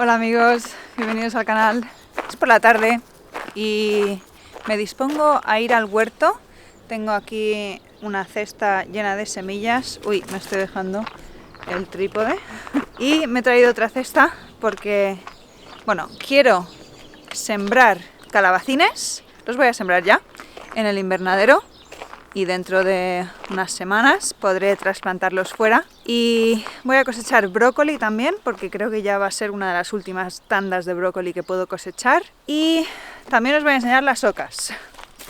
Hola amigos, bienvenidos al canal. Es por la tarde y me dispongo a ir al huerto. Tengo aquí una cesta llena de semillas. Uy, me estoy dejando el trípode. Y me he traído otra cesta porque, bueno, quiero sembrar calabacines. Los voy a sembrar ya en el invernadero. Y dentro de unas semanas podré trasplantarlos fuera. Y voy a cosechar brócoli también, porque creo que ya va a ser una de las últimas tandas de brócoli que puedo cosechar. Y también os voy a enseñar las ocas.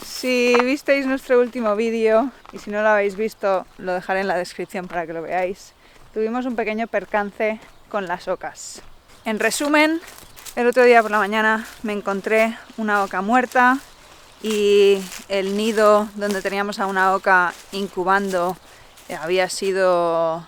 Si visteis nuestro último vídeo, y si no lo habéis visto, lo dejaré en la descripción para que lo veáis. Tuvimos un pequeño percance con las ocas. En resumen, el otro día por la mañana me encontré una oca muerta. Y el nido donde teníamos a una oca incubando había sido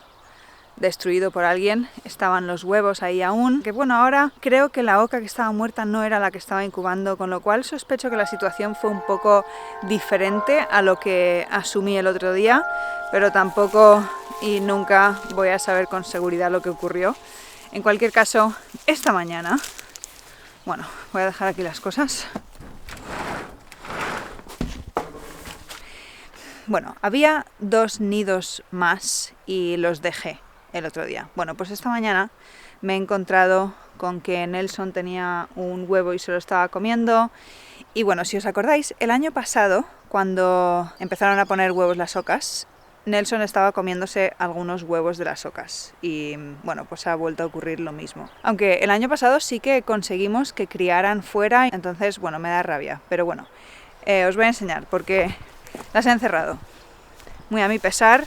destruido por alguien. Estaban los huevos ahí aún. Que bueno, ahora creo que la oca que estaba muerta no era la que estaba incubando, con lo cual sospecho que la situación fue un poco diferente a lo que asumí el otro día, pero tampoco y nunca voy a saber con seguridad lo que ocurrió. En cualquier caso, esta mañana, bueno, voy a dejar aquí las cosas. Bueno, había 2 nidos más y los dejé el otro día. Bueno, pues esta mañana me he encontrado con que Nelson tenía un huevo y se lo estaba comiendo. Y bueno, si os acordáis, el año pasado, cuando empezaron a poner huevos las ocas, Nelson estaba comiéndose algunos huevos de las ocas. Y bueno, pues ha vuelto a ocurrir lo mismo. Aunque el año pasado sí que conseguimos que criaran fuera, entonces bueno, me da rabia. Pero bueno, os voy a enseñar porque las he encerrado. Muy a mi pesar,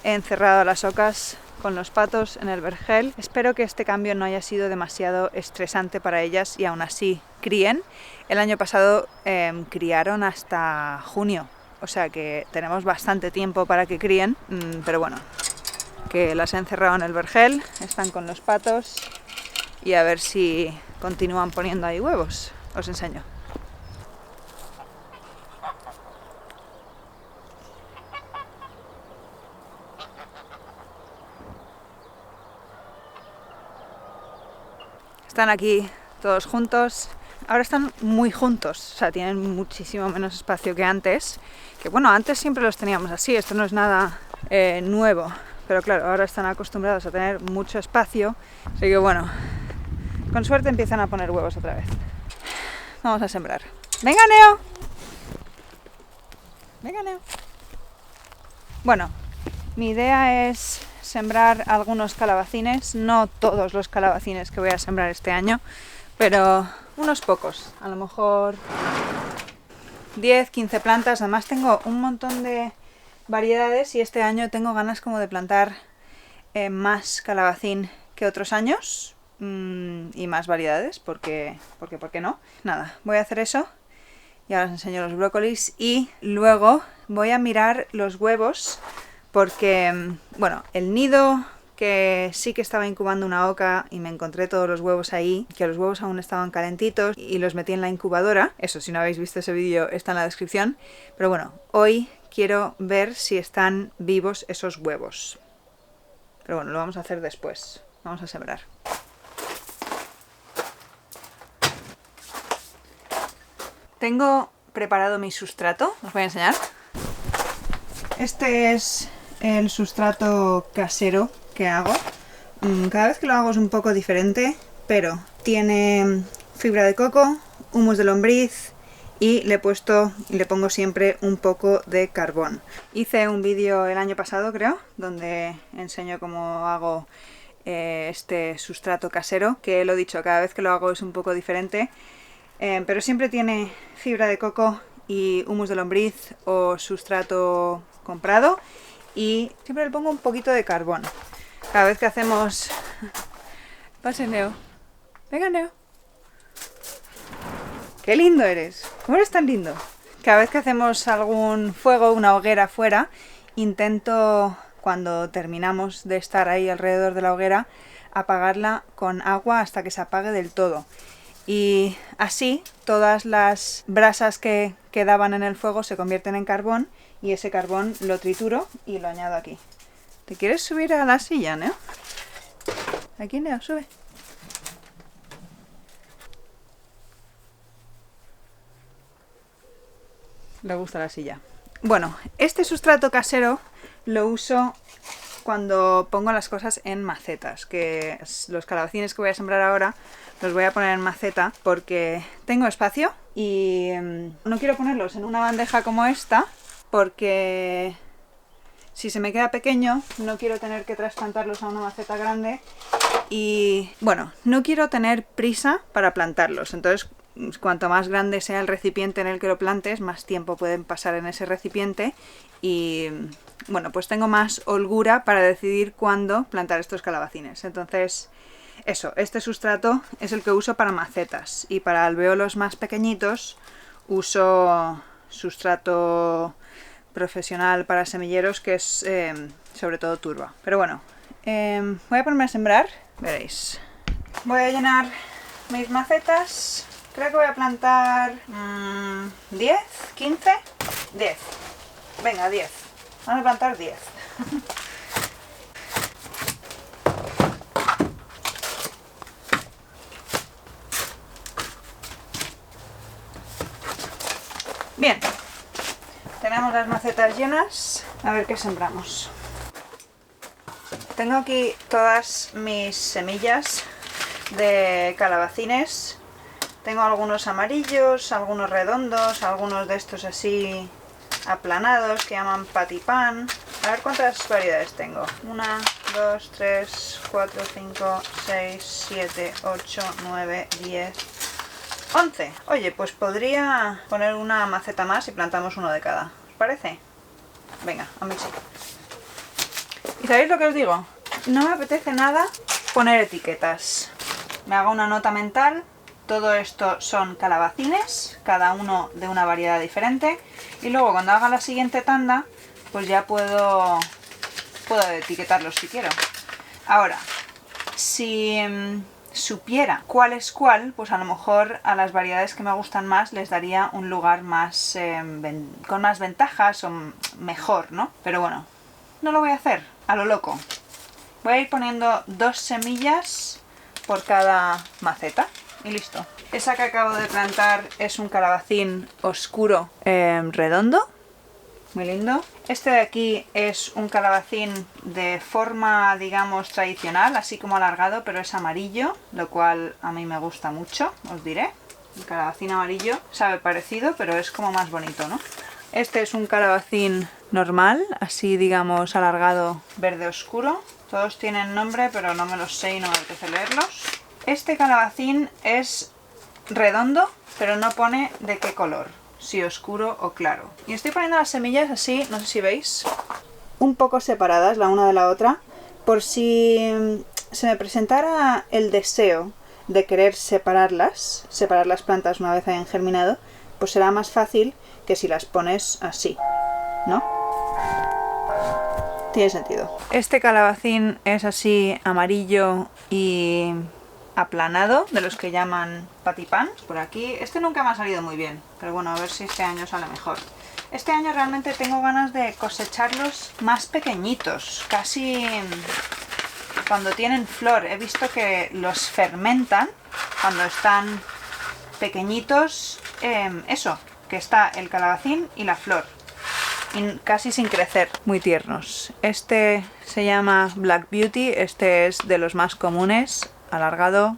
he encerrado a las ocas con los patos en el vergel. Espero que este cambio no haya sido demasiado estresante para ellas y aún así críen. El año pasado criaron hasta junio, o sea que tenemos bastante tiempo para que críen, pero bueno, que las he encerrado en el vergel, están con los patos y a ver si continúan poniendo ahí huevos. Os enseño. Están aquí todos juntos. Ahora están muy juntos, o sea, tienen muchísimo menos espacio que antes. Que bueno, antes siempre los teníamos así, esto no es nada nuevo. Pero claro, ahora están acostumbrados a tener mucho espacio. Así que bueno, con suerte empiezan a poner huevos otra vez. Vamos a sembrar. ¡Venga, Neo! ¡Venga, Neo! Bueno, mi idea es sembrar algunos calabacines, no todos los calabacines que voy a sembrar este año, pero unos pocos, a lo mejor 10, 15 plantas. Además tengo un montón de variedades y este año tengo ganas como de plantar más calabacín que otros años y más variedades, porque ¿por qué no? Nada, voy a hacer eso y ahora os enseño los brócolis y luego voy a mirar los huevos. Porque, bueno, el nido que sí que estaba incubando una oca y me encontré todos los huevos ahí, que los huevos aún estaban calentitos y los metí en la incubadora. Eso, si no habéis visto ese vídeo, está en la descripción. Pero bueno, hoy quiero ver si están vivos esos huevos. Pero bueno, lo vamos a hacer después. Vamos a sembrar. Tengo preparado mi sustrato, os voy a enseñar. Este es el sustrato casero que hago. Cada vez que lo hago es un poco diferente, pero tiene fibra de coco, humus de lombriz y le pongo siempre un poco de carbón. Hice un vídeo el año pasado, creo, donde enseño cómo hago este sustrato casero, que lo he dicho, cada vez que lo hago es un poco diferente, pero siempre tiene fibra de coco y humus de lombriz o sustrato comprado. Y siempre le pongo un poquito de carbón. Cada vez que hacemos... Pase, Neo. Venga, Neo. ¡Qué lindo eres! ¿Cómo eres tan lindo? Cada vez que hacemos algún fuego, una hoguera fuera, intento, cuando terminamos de estar ahí alrededor de la hoguera, apagarla con agua hasta que se apague del todo. Y así todas las brasas que quedaban en el fuego se convierten en carbón y ese carbón lo trituro y lo añado aquí. ¿Te quieres subir a la silla, Neo? Aquí, Neo, sube. Le gusta la silla. Bueno, este sustrato casero lo uso cuando pongo las cosas en macetas, que los calabacines que voy a sembrar ahora los voy a poner en maceta porque tengo espacio y no quiero ponerlos en una bandeja como esta porque si se me queda pequeño no quiero tener que trasplantarlos a una maceta grande y bueno, no quiero tener prisa para plantarlos, entonces cuanto más grande sea el recipiente en el que lo plantes, más tiempo pueden pasar en ese recipiente y bueno, pues tengo más holgura para decidir cuándo plantar estos calabacines. Entonces, eso, este sustrato es el que uso para macetas y para alvéolos más pequeñitos uso sustrato profesional para semilleros que es sobre todo turba. Pero bueno, voy a ponerme a sembrar, veréis. Voy a llenar mis macetas. Creo que voy a plantar 10, 15, 10. Venga, 10. Vamos a plantar 10. Bien. Tenemos las macetas llenas. A ver qué sembramos. Tengo aquí todas mis semillas de calabacines. Tengo algunos amarillos, algunos redondos, algunos de estos así aplanados que llaman patipan. A ver cuántas variedades tengo. 1, 2, 3, 4, 5, 6, 7, 8, 9, 10, 11. Oye, pues podría poner una maceta más y plantamos uno de cada. ¿Os parece? Venga, a mí sí. ¿Y sabéis lo que os digo? No me apetece nada poner etiquetas. Me hago una nota mental. Todo esto son calabacines, cada uno de una variedad diferente. Y luego cuando haga la siguiente tanda, pues ya puedo etiquetarlos si quiero. Ahora, si supiera cuál es cuál, pues a lo mejor a las variedades que me gustan más les daría un lugar más con más ventajas o mejor, ¿no? Pero bueno, no lo voy a hacer a lo loco. Voy a ir poniendo 2 semillas por cada maceta. Y listo. Esa que acabo de plantar es un calabacín oscuro redondo. Muy lindo. Este de aquí es un calabacín de forma, digamos, tradicional, así como alargado, pero es amarillo, lo cual a mí me gusta mucho, os diré. El calabacín amarillo sabe parecido, pero es como más bonito, ¿no? Este es un calabacín normal, así digamos alargado, verde oscuro. Todos tienen nombre, pero no me los sé y no me apetece leerlos. Este calabacín es redondo, pero no pone de qué color, si oscuro o claro. Y estoy poniendo las semillas así, no sé si veis, un poco separadas la una de la otra, por si se me presentara el deseo de querer separar las plantas una vez hayan germinado, pues será más fácil que si las pones así, ¿no? Tiene sentido. Este calabacín es así amarillo y aplanado, de los que llaman patipán. Por aquí, este nunca me ha salido muy bien, pero bueno, a ver si este año sale mejor. Este año realmente tengo ganas de cosecharlos más pequeñitos, casi cuando tienen flor. He visto que los fermentan cuando están pequeñitos, eso, que está el calabacín y la flor, y casi sin crecer, muy tiernos. Este se llama Black Beauty, este es de los más comunes, alargado,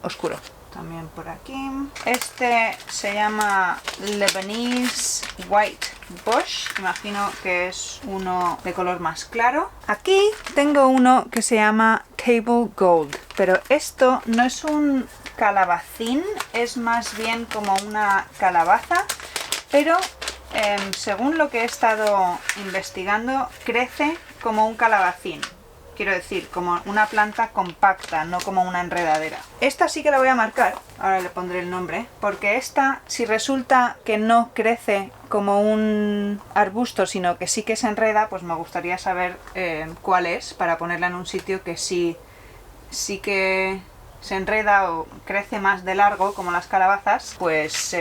oscuro. También por aquí. Este se llama Lebanese White Bush, imagino que es uno de color más claro. Aquí tengo uno que se llama Table Gold, pero esto no es un calabacín, es más bien como una calabaza, pero según lo que he estado investigando, crece como un calabacín. Quiero decir, como una planta compacta, no como una enredadera. Esta sí que la voy a marcar, ahora le pondré el nombre, porque esta, si resulta que no crece como un arbusto, sino que sí que se enreda, pues me gustaría saber cuál es, para ponerla en un sitio que sí que se enreda o crece más de largo, como las calabazas, pues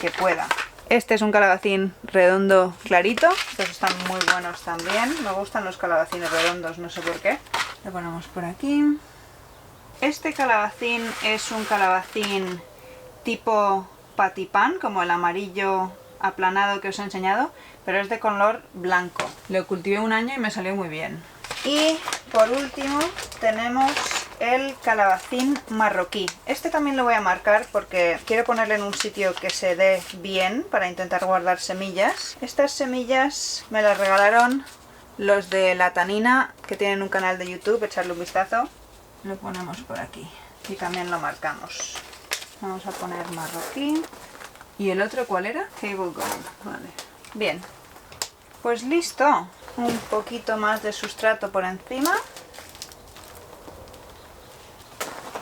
que pueda. Este es un calabacín redondo clarito. Estos están muy buenos también. Me gustan los calabacines redondos, no sé por qué. Lo ponemos por aquí. Este calabacín es un calabacín tipo patipán, como el amarillo aplanado que os he enseñado, pero es de color blanco. Lo cultivé un año y me salió muy bien. Y por último tenemos el calabacín marroquí. Este también lo voy a marcar porque quiero ponerle en un sitio que se dé bien para intentar guardar semillas. Estas semillas me las regalaron los de La Tanina, que tienen un canal de YouTube, echarle un vistazo. Lo ponemos por aquí y también lo marcamos. Vamos a poner marroquí. ¿Y el otro cuál era? Cable Gold. Vale. Bien. Pues listo. Un poquito más de sustrato por encima.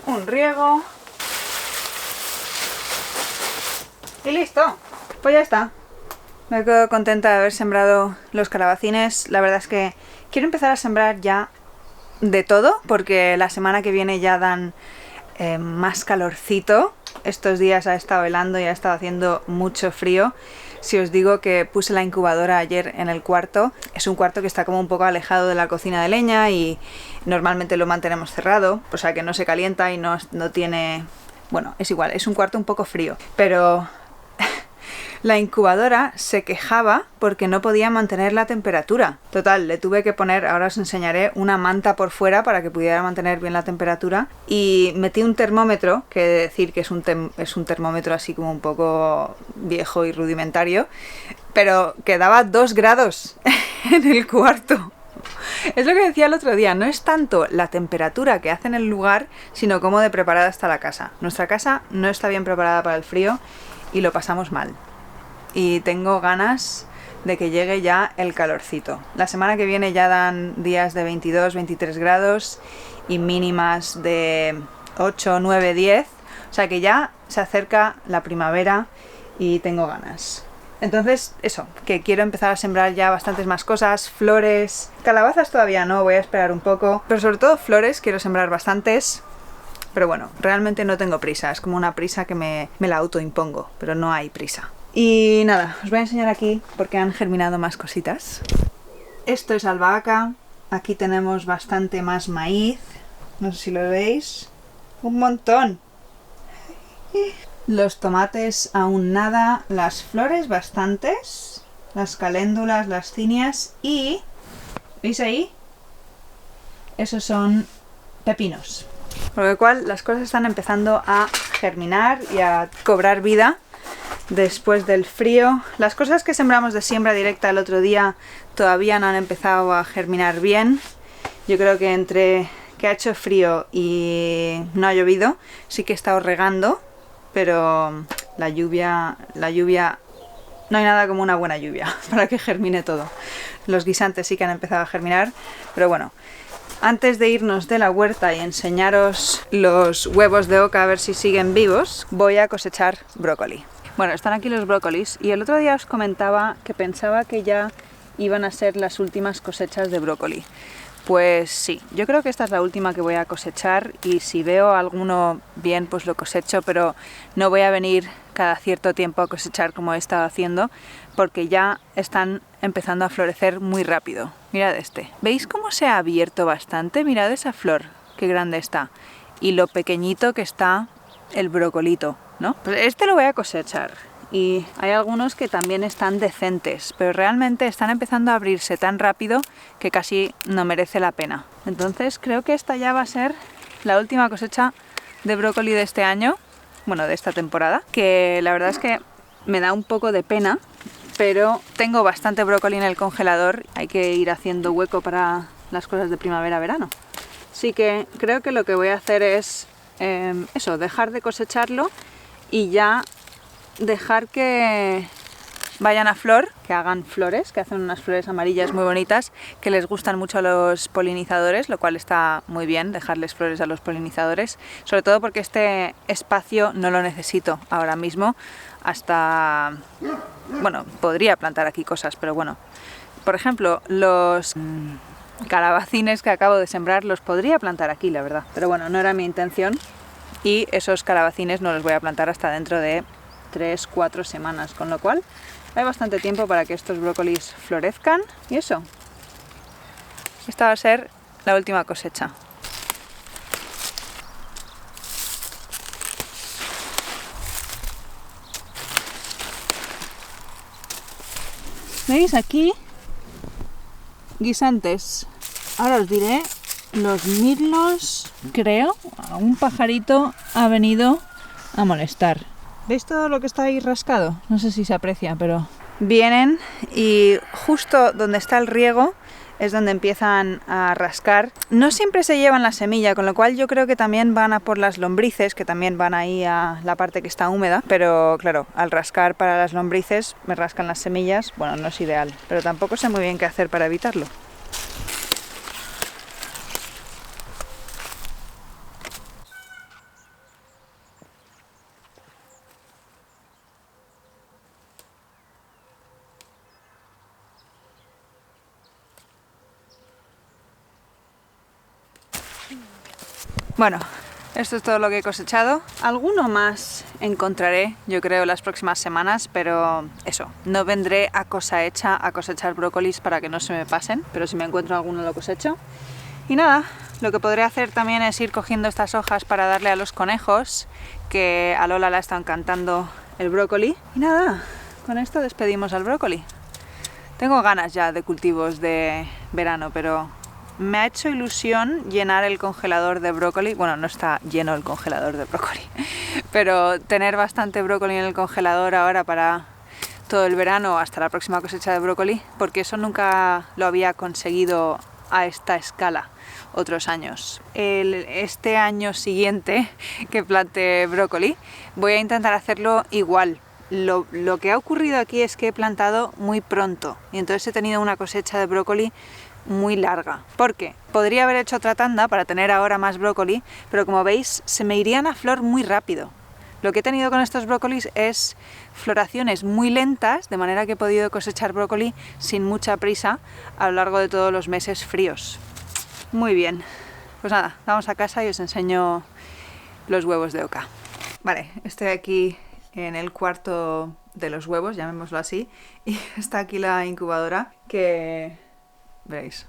Un riego. Y listo. Pues ya está. Me quedo contenta de haber sembrado los calabacines. La verdad es que quiero empezar a sembrar ya de todo, porque la semana que viene ya dan más calorcito. Estos días ha estado helando y ha estado haciendo mucho frío. Si os digo que puse la incubadora ayer en el cuarto, es un cuarto que está como un poco alejado de la cocina de leña y normalmente lo mantenemos cerrado, o sea que no se calienta y no tiene... Bueno, es igual, es un cuarto un poco frío, pero la incubadora se quejaba porque no podía mantener la temperatura. Total, le tuve que poner, ahora os enseñaré, una manta por fuera para que pudiera mantener bien la temperatura y metí un termómetro, que he de decir que es un termómetro así como un poco viejo y rudimentario, pero que daba 2 grados en el cuarto. Es lo que decía el otro día, no es tanto la temperatura que hace en el lugar, sino cómo de preparada está la casa. Nuestra casa no está bien preparada para el frío y lo pasamos mal. Y tengo ganas de que llegue ya el calorcito. La semana que viene ya dan días de 22, 23 grados y mínimas de 8, 9, 10. O sea que ya se acerca la primavera y tengo ganas. Entonces, eso, que quiero empezar a sembrar ya bastantes más cosas, flores, calabazas todavía no, voy a esperar un poco, pero sobre todo flores, quiero sembrar bastantes. Pero bueno, realmente no tengo prisa, es como una prisa que me la autoimpongo, pero no hay prisa. Y nada, os voy a enseñar aquí porque han germinado más cositas. Esto es albahaca, aquí tenemos bastante más maíz, no sé si lo veis, un montón. Los tomates aún nada, las flores bastantes, las caléndulas, las cinias y... ¿veis ahí? Esos son pepinos. Por lo cual las cosas están empezando a germinar y a cobrar vida. Después del frío, las cosas que sembramos de siembra directa el otro día todavía no han empezado a germinar bien. Yo creo que entre que ha hecho frío y no ha llovido, sí que he estado regando, pero la lluvia, no hay nada como una buena lluvia para que germine todo. Los guisantes sí que han empezado a germinar, pero bueno. Antes de irnos de la huerta y enseñaros los huevos de oca a ver si siguen vivos, voy a cosechar brócoli. Bueno, están aquí los brócolis y el otro día os comentaba que pensaba que ya iban a ser las últimas cosechas de brócoli. Pues sí, yo creo que esta es la última que voy a cosechar y si veo alguno bien pues lo cosecho, pero no voy a venir cada cierto tiempo a cosechar como he estado haciendo porque ya están empezando a florecer muy rápido. Mirad este, ¿veis cómo se ha abierto bastante? Mirad esa flor, qué grande está y lo pequeñito que está el brocolito, ¿no? Pues este lo voy a cosechar y hay algunos que también están decentes, pero realmente están empezando a abrirse tan rápido que casi no merece la pena. Entonces creo que esta ya va a ser la última cosecha de brócoli de este año, bueno, de esta temporada, que la verdad es que me da un poco de pena, pero tengo bastante brócoli en el congelador, hay que ir haciendo hueco para las cosas de primavera-verano. Así que creo que lo que voy a hacer es eso, dejar de cosecharlo y ya dejar que vayan a flor, que hagan flores, que hacen unas flores amarillas muy bonitas, que les gustan mucho a los polinizadores, lo cual está muy bien, dejarles flores a los polinizadores, sobre todo porque este espacio no lo necesito ahora mismo, hasta... bueno, podría plantar aquí cosas, pero bueno, por ejemplo, los calabacines que acabo de sembrar los podría plantar aquí, la verdad, pero bueno, no era mi intención y esos calabacines no los voy a plantar hasta dentro de 3-4 semanas, con lo cual hay bastante tiempo para que estos brócolis florezcan y eso. Esta va a ser la última cosecha. ¿Veis aquí? Guisantes. Ahora os diré los mirlos, creo. Un pajarito ha venido a molestar. ¿Veis todo lo que está ahí rascado? No sé si se aprecia, pero... Vienen y justo donde está el riego es donde empiezan a rascar. No siempre se llevan la semilla, con lo cual yo creo que también van a por las lombrices, que también van ahí a la parte que está húmeda. Pero claro, al rascar para las lombrices me rascan las semillas. Bueno, no es ideal, pero tampoco sé muy bien qué hacer para evitarlo. Bueno, esto es todo lo que he cosechado. Alguno más encontraré, yo creo, las próximas semanas, pero eso, no vendré a cosa hecha a cosechar brócolis para que no se me pasen, pero si me encuentro alguno lo cosecho. Y nada, lo que podré hacer también es ir cogiendo estas hojas para darle a los conejos, que a Lola le está encantando el brócoli. Y nada, con esto despedimos al brócoli. Tengo ganas ya de cultivos de verano, pero... me ha hecho ilusión llenar el congelador de brócoli. Bueno, no está lleno el congelador de brócoli, pero tener bastante brócoli en el congelador ahora para todo el verano hasta la próxima cosecha de brócoli, porque eso nunca lo había conseguido a esta escala otros años. Este año siguiente que plante brócoli voy a intentar hacerlo igual. Lo que ha ocurrido aquí es que he plantado muy pronto y entonces he tenido una cosecha de brócoli muy larga. ¿Por qué? Podría haber hecho otra tanda para tener ahora más brócoli, pero como veis se me irían a flor muy rápido. Lo que he tenido con estos brócolis es floraciones muy lentas, de manera que he podido cosechar brócoli sin mucha prisa a lo largo de todos los meses fríos. Muy bien, pues nada, vamos a casa y os enseño los huevos de oca. Vale, estoy aquí en el cuarto de los huevos, llamémoslo así, y está aquí la incubadora que... veréis.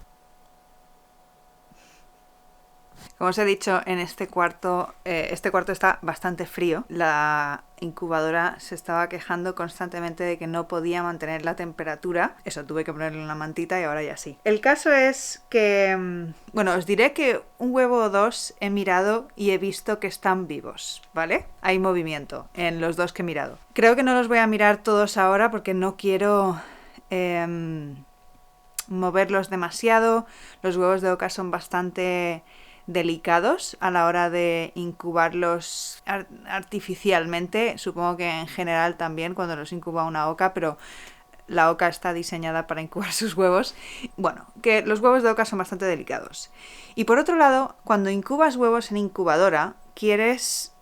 Como os he dicho, en este cuarto está bastante frío. La incubadora se estaba quejando constantemente de que no podía mantener la temperatura. Eso, tuve que ponerle una mantita y ahora ya sí. El caso es que, bueno, os diré que un huevo o dos he mirado y he visto que están vivos, ¿vale? Hay movimiento en los dos que he mirado. Creo que no los voy a mirar todos ahora porque no quiero... moverlos demasiado. Los huevos de oca son bastante delicados a la hora de incubarlos artificialmente. Supongo que en general también cuando los incuba una oca, pero la oca está diseñada para incubar sus huevos. Bueno, que los huevos de oca son bastante delicados. Y por otro lado, cuando incubas huevos en incubadora, quieres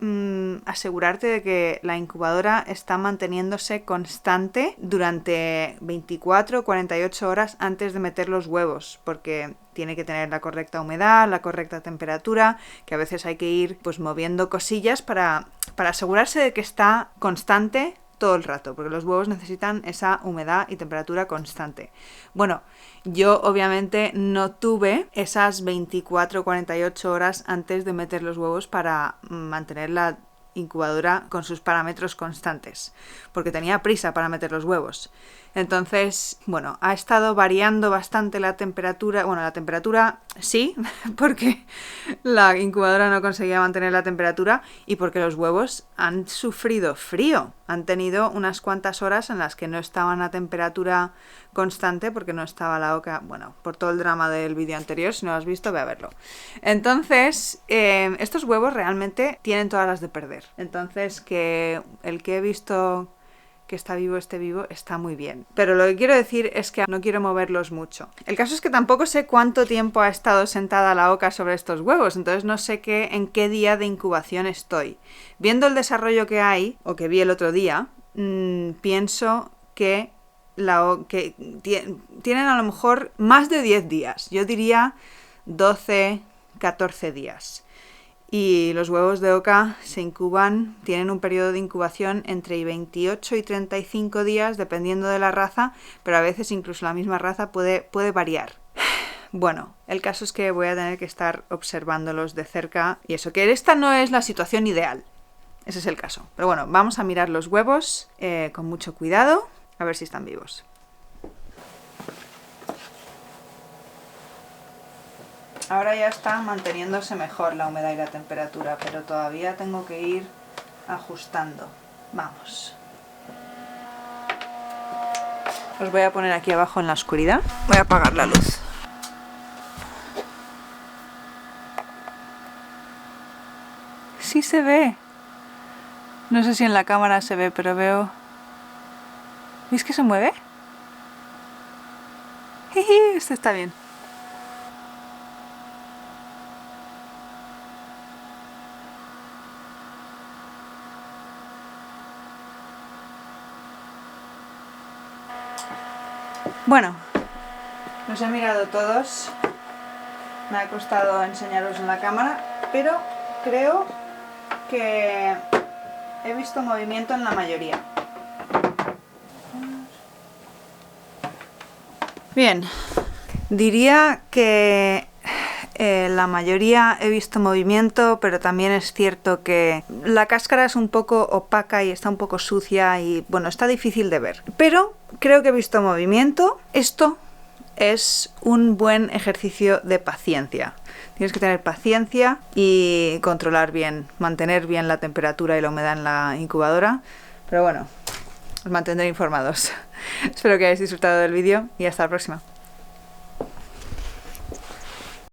asegurarte de que la incubadora está manteniéndose constante durante 24 o 48 horas antes de meter los huevos, porque tiene que tener la correcta humedad, la correcta temperatura, que a veces hay que ir pues moviendo cosillas para asegurarse de que está constante todo el rato, porque los huevos necesitan esa humedad y temperatura constante. Bueno, yo obviamente no tuve esas 24 o 48 horas antes de meter los huevos para mantener la incubadora con sus parámetros constantes, porque tenía prisa para meter los huevos. Entonces, bueno, ha estado variando bastante la temperatura. Bueno, la temperatura sí, porque la incubadora no conseguía mantener la temperatura y porque los huevos han sufrido frío. Han tenido unas cuantas horas en las que no estaban a temperatura constante porque no estaba la oca. Bueno, por todo el drama del vídeo anterior, si no lo has visto, ve a verlo. Entonces, estos huevos realmente tienen todas las de perder. Entonces, que el que he visto que está vivo, esté vivo, está muy bien. Pero lo que quiero decir es que no quiero moverlos mucho. El caso es que tampoco sé cuánto tiempo ha estado sentada la oca sobre estos huevos, entonces no sé en qué día de incubación estoy. Viendo el desarrollo que hay, o que vi el otro día, pienso que tienen a lo mejor más de 10 días. Yo diría 12, 14 días. Y los huevos de oca se incuban, tienen un periodo de incubación entre 28 y 35 días, dependiendo de la raza, pero a veces incluso la misma raza puede variar. Bueno, el caso es que voy a tener que estar observándolos de cerca y eso, que esta no es la situación ideal. Ese es el caso. Pero bueno, vamos a mirar los huevos con mucho cuidado, a ver si están vivos. Ahora ya está manteniéndose mejor la humedad y la temperatura, pero todavía tengo que ir ajustando. Vamos. Os voy a poner aquí abajo en la oscuridad. Voy a apagar la luz. Sí se ve. No sé si en la cámara se ve, pero veo... ¿Veis que se mueve? Este está bien. Bueno, los he mirado todos. Me ha costado enseñaros en la cámara, pero creo que he visto movimiento en la mayoría. Bien, diría que la mayoría he visto movimiento, pero también es cierto que la cáscara es un poco opaca y está un poco sucia y bueno, está difícil de ver. Pero creo que he visto movimiento. Esto es un buen ejercicio de paciencia. Tienes que tener paciencia y controlar bien, mantener bien la temperatura y la humedad en la incubadora. Pero bueno, os mantendré informados. Espero que hayáis disfrutado del vídeo y hasta la próxima.